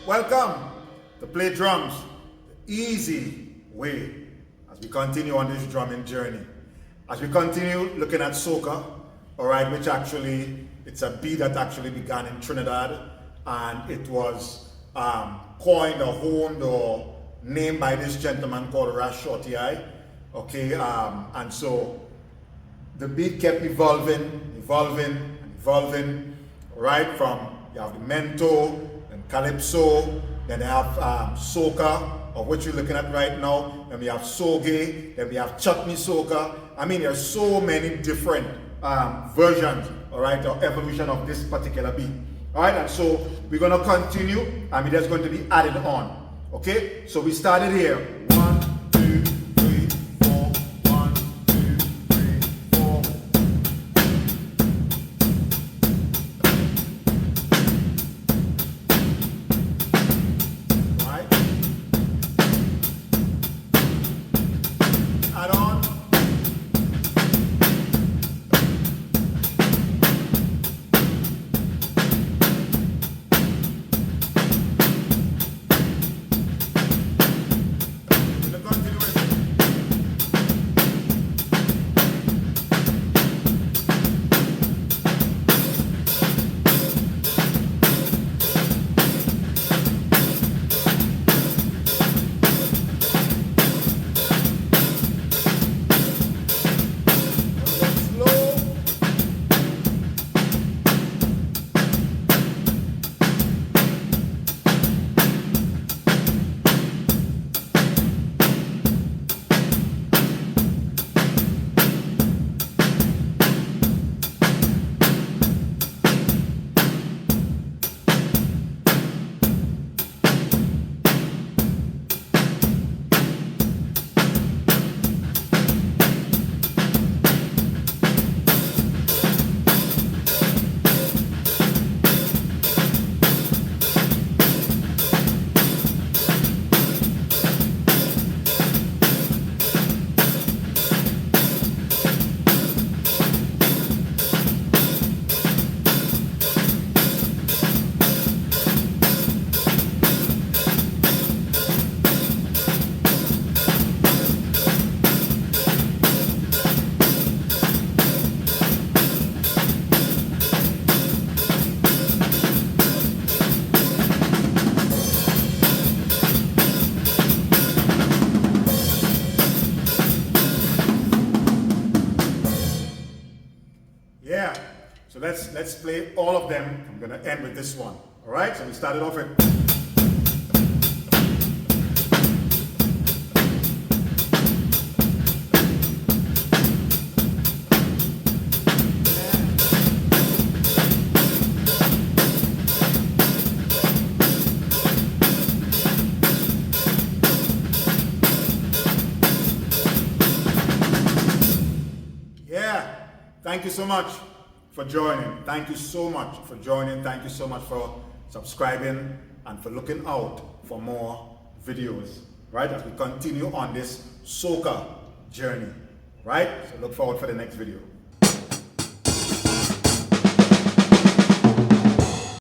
Welcome to Play Drums the easy way as we continue on this drumming journey. As we continue looking at soca, alright, which actually, it's a beat that actually began in Trinidad, and it was coined or honed or named by this gentleman called Ras Shorty Eye. Okay, and so the beat kept evolving, right? From, you have the mento, then calypso, then you have soca, of which you're looking at right now, then we have soge, then we have chutney soca. I mean, there's so many different versions, all right, or evolution of this particular beat. All right, and so we're gonna continue, and it's going to be added on. Okay, so we started here. 1, 2, 3, 4. 1, 2, 3, 4. All right. Add on. Yeah, so let's play all of them. I'm gonna end with this one. All right, so we started off with. Thank you so much for joining. Thank you so much for joining. Thank you so much for subscribing and for looking out for more videos, right? As we continue on this soca journey, right? So look forward for the next video.